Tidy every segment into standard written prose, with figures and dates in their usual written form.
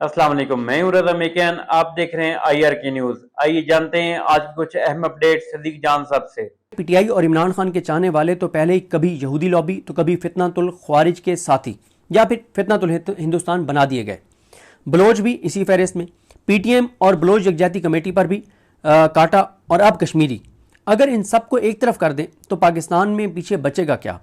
अस्सलाम वालेकुम, मैं हूं रज़ा मेकियान। आप देख रहे हैं IR की न्यूज। आइए जानते हैं आज की कुछ अहम अपडेट सदीक जान साहब से। पीटीआई और इमरान खान के चाहने वाले तो पहले ही कभी यहूदी लॉबी तो कभी फितनातुल ख्वारिज के साथी या फिर फितनातुल हिंदुस्तान बना दिए गए। बलोच भी इसी फहरिस्त में। पीटीएम और बलोच यकजाती कमेटी पर भी काटा और अब कश्मीरी। अगर इन सबको एक तरफ कर दें तो पाकिस्तान में पीछे बचेगा क्या?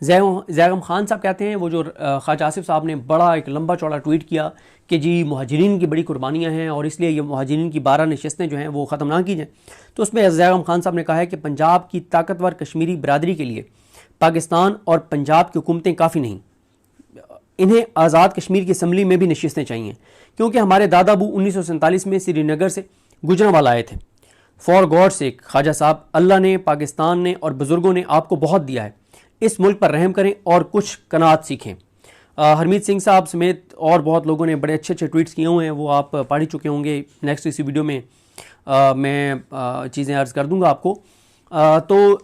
जैगम खान साहब कहते हैं, वो जो ख्वाजा आसिफ साहब ने बड़ा एक लंबा चौड़ा ट्वीट किया कि जी मुहाजिरीन की बड़ी कुर्बानियाँ हैं और इसलिए ये मुहाजिरीन की 12 नशस्तें जो हैं वो ख़त्म ना की जाएँ। तो उसमें जैगम खान साहब ने कहा है कि पंजाब की ताकतवर कश्मीरी बरादरी के लिए पाकिस्तान और पंजाब की हुकूमतें काफ़ी नहीं, इन्हें आज़ाद कश्मीर की असम्बली में भी नशस्तें चाहिए, क्योंकि हमारे दादा अबू 1947 में श्रीनगर से गुजरांवाला आए थे। For God sake Khwaja Sahab, अल्लाह ने, पाकिस्तान ने और बुजुर्गों ने आपको बहुत दिया है, इस मुल्क पर रहम करें और कुछ कनात सीखें। हरमीत सिंह साहब समेत और बहुत लोगों ने बड़े अच्छे अच्छे ट्वीट्स किए हुए हैं, वो आप पढ़ ही चुके होंगे। नेक्स्ट इसी वीडियो में मैं चीज़ें अर्ज़ कर दूंगा आपको। तो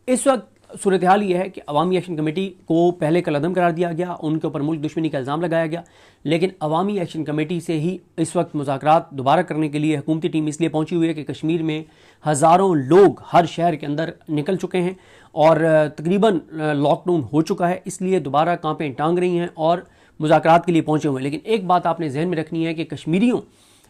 इस वक्त सूरत हाल ये है कि अवामी एक्शन कमेटी को पहले कलअदम करार दिया गया, उनके ऊपर मुल्क दुश्मनी का इल्ज़ाम लगाया गया, लेकिन अवामी एक्शन कमेटी से ही इस वक्त मुज़ाकरात दोबारा करने के लिए हुकूमती टीम इसलिए पहुंची हुई है कि कश्मीर में हज़ारों लोग हर शहर के अंदर निकल चुके हैं और तकरीबन लॉकडाउन हो चुका है, इसलिए दोबारा कांपें टांग रही हैं और मुज़ाकरात के लिए पहुंचे हुए हैं। लेकिन एक बात आपने जहन में रखनी है कि कश्मीरियों,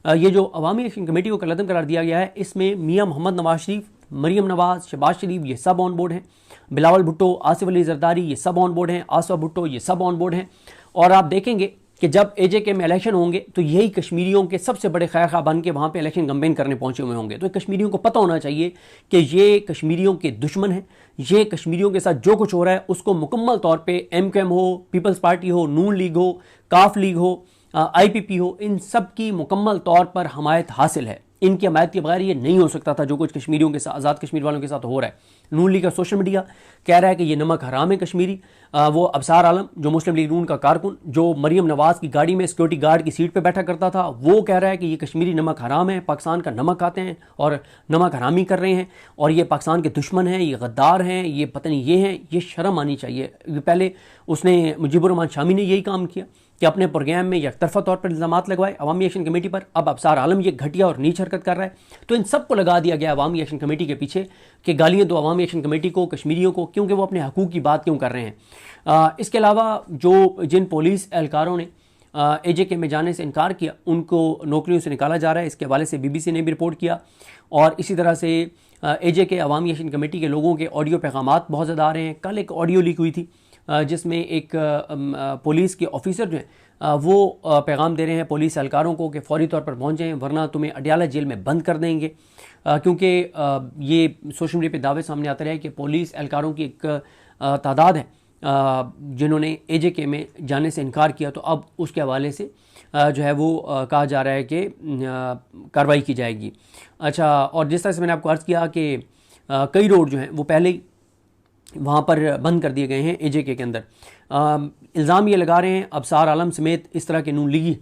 ये जो अवामी एक्शन कमेटी को कलअदम करार दिया गया है, इसमें मियाँ मोहम्मद नवाज शरीफ, मरीम नवाज, शहबाज शरीफ, ये सब ऑन बोर्ड हैं। बिलावल भुट्टो, आसिफ अली जरदारी, ये सब ऑन बोर्ड हैं। आसवा भुट्टो, ये सब ऑन बोर्ड हैं। और आप देखेंगे कि जब AJK में इलेक्शन होंगे तो यही कश्मीरियों के सबसे बड़े खैर खा बन के वहाँ पे इलेक्शन कैंपेन करने पहुंचे हुए होंगे। तो कश्मीरियों को पता होना चाहिए कि ये कश्मीरियों के दुश्मन हैं। ये कश्मीरियों के साथ जो कुछ हो रहा है उसको मुकम्मल तौर पे MKM हो, पीपल्स पार्टी हो, नून लीग हो, काफ लीग हो, IPP हो, इन सब की मुकम्मल तौर पर हमायत हासिल है। इनकी हमायत के बगैर ये नहीं हो सकता था जो कुछ कश्मीरियों के साथ, आज़ाद कश्मीर वालों के साथ हो रहा है। नून लीग का सोशल मीडिया कह रहा है कि ये नमक हराम है कश्मीरी। वो अबसार आलम, जो मुस्लिम लीग नून का कारकुन, जो मरीम नवाज की गाड़ी में सिक्योरिटी गार्ड की सीट पे बैठा करता था, वो कह रहा है कि ये कश्मीरी नमक हराम है, पाकिस्तान का नमक खाते हैं और नमक हरामी कर रहे हैं और ये पाकिस्तान के दुश्मन हैं, ये गद्दार हैं, ये पता नहीं ये हैं। ये शर्म आनी चाहिए। पहले उसने मुजीबुर रहमान शामी ने यही काम किया कि अपने प्रोग्राम में यकतरफा तौर पर इल्ज़ामात लगवाए अवामी एक्शन कमेटी पर। अब अबसार आलम ये घटिया और नीच हरकत कर रहा है। तो इन सबको लगा दिया गया अवामी एक्शन कमेटी के पीछे कि गालियाँ दो अवामी एक्शन कमेटी को, कश्मीरियों को, क्योंकि वो अपने हकूक़ की बात क्यों कर रहे हैं। इसके अलावा जिन पुलिस एहलकारों ने AJK में जाने से इनकार किया, उनको नौकरियों से निकाला जा रहा है। इसके हवाले से BBC ने भी रिपोर्ट किया। और इसी तरह से AJK अवामी एक्शन कमेटी के लोगों के ऑडियो पैगामात बहुत ज़्यादा आ रहे हैं। कल एक ऑडियो लीक हुई थी जिसमें एक पुलिस के ऑफिसर जो हैं वो पैगाम दे रहे हैं पुलिस एहलकारों को कि फौरी तौर पर पहुँच जाएँ वरना तुम्हें अडयाला जेल में बंद कर देंगे। क्योंकि ये सोशल मीडिया पे दावे सामने आते रहे कि पुलिस एहलकारों की एक तादाद है जिन्होंने AJK में जाने से इनकार किया। तो अब उसके हवाले से जो है वो कहा जा रहा है कि कार्रवाई की जाएगी। अच्छा, और जिस तरह से मैंने आपको अर्ज़ किया कि कई रोड जो हैं वो पहले ही वहाँ पर बंद कर दिए गए हैं AJK के अंदर। इल्ज़ाम ये लगा रहे हैं अबसार आलम समेत इस तरह के नून लीगी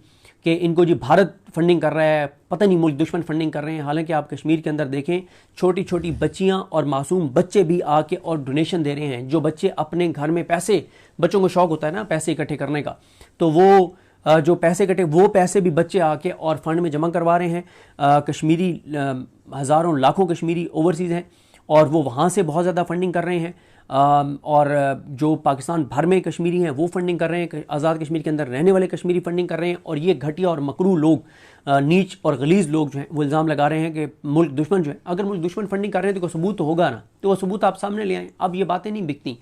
कि इनको जी भारत फंडिंग कर रहा है, पता नहीं मुल्क दुश्मन फंडिंग कर रहे हैं। हालांकि आप कश्मीर के अंदर देखें, छोटी छोटी बच्चियां और मासूम बच्चे भी आके और डोनेशन दे रहे हैं। जो बच्चे अपने घर में पैसे, बच्चों को शौक होता है ना पैसे इकट्ठे करने का, तो वो जो पैसे इकट्ठे, वो पैसे भी बच्चे आके और फंड में जमा करवा रहे हैं। कश्मीरी हज़ारों लाखों कश्मीरी ओवरसीज़ हैं और वो वहाँ से बहुत ज़्यादा फंडिंग कर रहे हैं। और जो पाकिस्तान भर में कश्मीरी हैं वो फंडिंग कर रहे हैं, आज़ाद कश्मीर के अंदर रहने वाले कश्मीरी फंडिंग कर रहे हैं। और ये घटिया और मकरू लोग, नीच और गलीज़ लोग जो हैं वो इल्ज़ाम लगा रहे हैं कि मुल्क दुश्मन जो है, अगर मुल्क दुश्मन फंडिंग कर रहे हैं तो कोई सबूत तो होगा ना, तो वो सबूत आप सामने ले आएँ। अब ये बातें नहीं बिकती।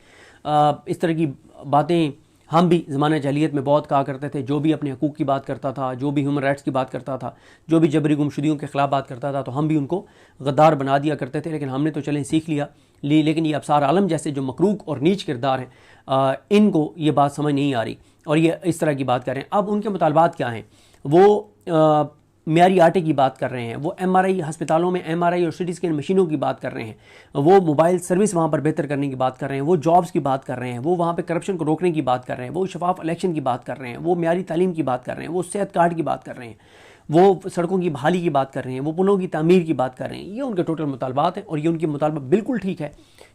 इस तरह की बातें हम भी ज़माने जहलियत में बहुत कहा करते थे। जो भी अपने हकूक़ की बात करता था, जो भी ह्यूमन राइट्स की बात करता था, जो भी जबरी गुमशुदियों के ख़िलाफ़ बात करता था, तो हम भी उनको गद्दार बना दिया करते थे। लेकिन हमने तो चलें सीख लिया। लेकिन ये अबसार आलम जैसे जो मकरूक और नीच किरदार हैं, इनको ये बात समझ नहीं आ रही और ये इस तरह की बात कर रहे हैं। अब उनके मुतालबात क्या हैं? वो म्यारी आटे की बात कर रहे हैं, वो MRI अस्पतालों में MRI और CT स्कैन मशीनों की बात कर रहे हैं, वो मोबाइल सर्विस वहाँ पर बेहतर करने की बात कर रहे हैं, वो जॉब्स की बात कर रहे हैं, वो वहाँ पे करप्शन को रोकने की बात कर रहे हैं, वो शफाफ इलेक्शन की बात कर रहे हैं, वो म्यारी तालीम की बात कर रहे हैं, वो सेहत कार्ड की बात कर रहे हैं, वो सड़कों की बहाली की बात कर रहे हैं, वो पुलों की तामीर की बात कर रहे हैं। ये उनके टोटल मुतालबात हैं और ये उनके मुतालबा बिल्कुल ठीक है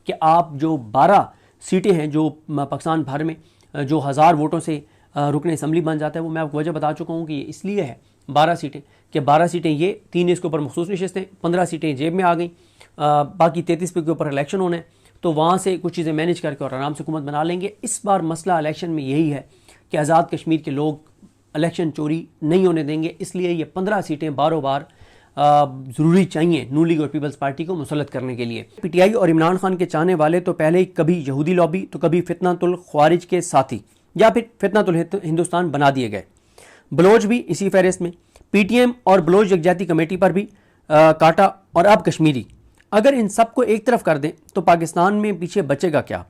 कि आप जो 12 सीटें हैं जो पाकिस्तान भर में जो 1000 वोटों से रुकन असम्बली बन जाता है। वो मैं आपको वजह बता चुका हूँ कि ये इसलिए है 12 सीटें, कि 12 सीटें ये 3 इसके ऊपर मखसूस नशस्तें, 15 सीटें जेब में आ गई, बाकी 33 पे के ऊपर इलेक्शन होने, तो वहाँ से कुछ चीज़ें मैनेज करके और आराम से हुकूमत बना लेंगे। इस बार मसला इलेक्शन में यही है कि आज़ाद कश्मीर के लोग इलेक्शन चोरी नहीं होने देंगे, इसलिए ये 15 सीटें बारों बार ज़रूरी चाहिए नून लीग और पीपल्स पार्टी को मुसल्लत करने के लिए। पीटीआई और इमरान खान के चाहने वाले तो पहले ही कभी यहूदी लॉबी तो कभी फितनातुल ख्वारिज के साथी या फिर फितनातुल हिंदुस्तान बना दिए गए। बलोच भी इसी फहरिस्त में, पीटीएम और बलोच यकजाती कमेटी पर भी काटा, और अब कश्मीरी। अगर इन सब को एक तरफ कर दें तो पाकिस्तान में पीछे बचेगा क्या?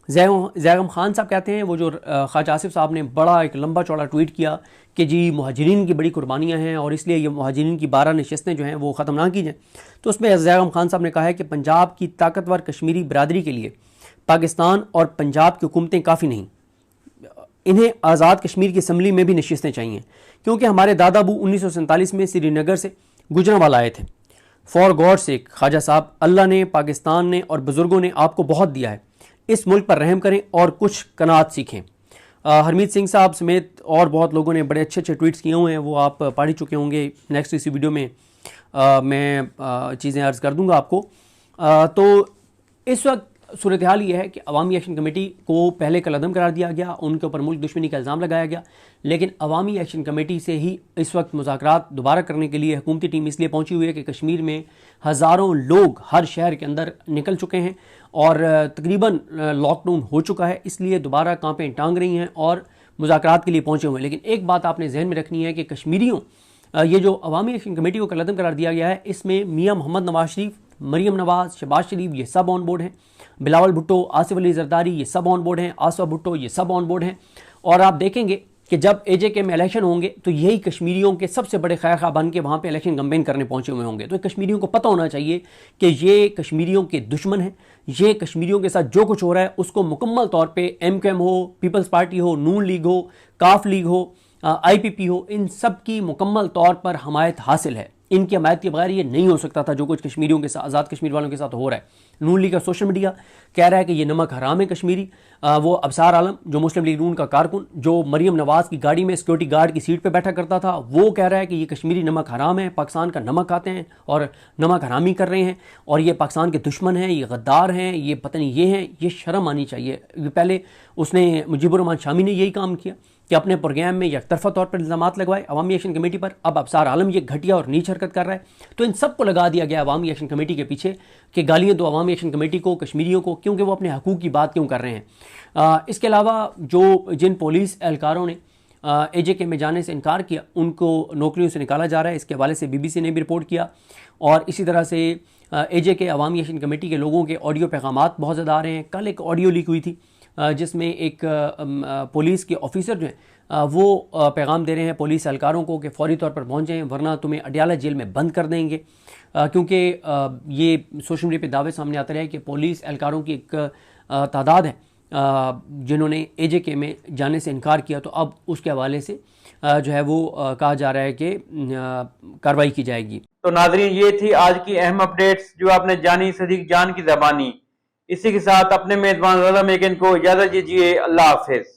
ज़ैगम खान साहब कहते हैं, वो जो ख्वाजा आसिफ साहब ने बड़ा एक लंबा चौड़ा ट्वीट किया कि जी मुहाजिरीन की बड़ी कुर्बानियाँ हैं और इसलिए ये मुहाजिरीन की 12 नशस्तें जो हैं वो ख़त्म ना की जाएँ। तो उसमें ज़ैगम खान साहब ने कहा है कि पंजाब की ताकतवर कश्मीरी बरादरी के लिए पाकिस्तान और पंजाब की हुकूमतें काफ़ी नहीं, इन्हें आज़ाद कश्मीर की असम्बली में भी नशस्तें चाहिए, क्योंकि हमारे दादा अबू 1947 में श्रीनगर से गुजरांवाला आए थे। For God sake Khwaja Sahab, अल्लाह ने, पाकिस्तान ने और बुज़ुर्गों ने आपको बहुत दिया है, इस मुल्क पर रहम करें और कुछ कनात सीखें। हरमीत सिंह साहब समेत और बहुत लोगों ने बड़े अच्छे अच्छे ट्वीट्स किए हुए हैं, वो आप पढ़ ही चुके होंगे। नेक्स्ट इसी वीडियो में मैं चीज़ें अर्ज़ कर दूंगा आपको। तो इस वक्त सूरत हाल ये है कि अवामी एक्शन कमेटी को पहले कलअदम करार दिया गया, उनके ऊपर मुल्क दुश्मनी का इल्ज़ाम लगाया गया, लेकिन अवामी एक्शन कमेटी से ही इस वक्त मुज़ाकरात दोबारा करने के लिए हुकूमती टीम इसलिए पहुंची हुई है कि कश्मीर में हज़ारों लोग हर शहर के अंदर निकल चुके हैं और तकरीबन लॉकडाउन हो चुका है, इसलिए दोबारा कांपें टांग रही हैं और मुज़ाकरात के लिए पहुंचे हुए हैं। लेकिन एक बात आपने जहन में रखनी है कि कश्मीरियों, ये जो अवामी एक्शन कमेटी को कलअदम करार दिया गया है, इसमें मियाँ मोहम्मद नवाज शरीफ, मरीम नवाज, शहबाज शरीफ, ये सब ऑन बोर्ड हैं। बिलावल भुट्टो, आसिफ अली जरदारी, ये सब ऑन बोर्ड हैं। आसवा भुट्टो, ये सब ऑन बोर्ड हैं। और आप देखेंगे कि जब एजेके में इलेक्शन होंगे तो यही कश्मीरियों के सबसे बड़े खैर खा बन के वहाँ पे इलेक्शन कैंपेन करने पहुंचे हुए होंगे। तो कश्मीरियों को पता होना चाहिए कि ये कश्मीरियों के दुश्मन हैं, ये कश्मीरियों के साथ जो कुछ हो रहा है उसको मुकम्मल तौर पे एमकेएम हो, पीपल्स पार्टी हो, नून लीग हो, काफ लीग हो, आईपीपी हो, इन सब की मुकम्मल तौर पर हमायत हासिल है। इनकी हमायत के बगैर ये नहीं हो सकता था जो कुछ कश्मीरियों के साथ, आज़ाद कश्मीर वालों के साथ हो रहा है। नून लीग का सोशल मीडिया कह रहा है कि ये नमक हराम है कश्मीरी। वो अबसार आलम, जो मुस्लिम लीग नून का कारकुन, जो मरीम नवाज की गाड़ी में सिक्योरिटी गार्ड की सीट पे बैठा करता था, वो कह रहा है कि ये कश्मीरी नमक हराम है, पाकिस्तान का नमक खाते हैं और नमक हरामी कर रहे हैं और ये पाकिस्तान के दुश्मन हैं, ये गद्दार हैं, ये पता नहीं ये हैं। ये शर्म आनी चाहिए। पहले उसने मुजीबुर रहमान शामी ने यही काम किया कि अपने प्रोग्राम में यकतरफा तौर पर इल्ज़ामात लगवाए अवामी एक्शन कमेटी पर। अब अबसार आलम ये घटिया और नीच हरकत कर रहा है। तो इन सबको लगा दिया गया अवामी एक्शन कमेटी के पीछे कि गालियाँ दो अवामी एक्शन कमेटी को, कश्मीरियों को, क्योंकि वो अपने हकूक़ की बात क्यों कर रहे हैं। इसके अलावा जिन पुलिस एहलकारों ने एजेके में जाने से इनकार किया, उनको नौकरियों से निकाला जा रहा है। इसके हवाले से BBC ने भी रिपोर्ट किया। और इसी तरह से एजेके अवामी एक्शन कमेटी के लोगों के ऑडियो पैगामात बहुत ज़्यादा आ रहे हैं। कल एक ऑडियो लीक हुई थी जिसमें एक पुलिस के ऑफिसर जो हैं वो पैगाम दे रहे हैं पुलिस एहलकारों को कि फौरी तौर पर पहुँच जाएँ वरना तुम्हें अडियाला जेल में बंद कर देंगे। क्योंकि ये सोशल मीडिया पे दावे सामने आते रहे कि पुलिस एहलकारों की एक तादाद है जिन्होंने एजेके में जाने से इनकार किया। तो अब उसके हवाले से जो है वो कहा जा रहा है कि कार्रवाई की जाएगी। तो नाज़रीन, ये थी आज की अहम अपडेट्स जो आपने जानी सदीक जान की ज़बानी। इसी के साथ अपने मेज़बान रज़ा मेकिन को इजाज़त दीजिए। अल्लाह हाफिज़।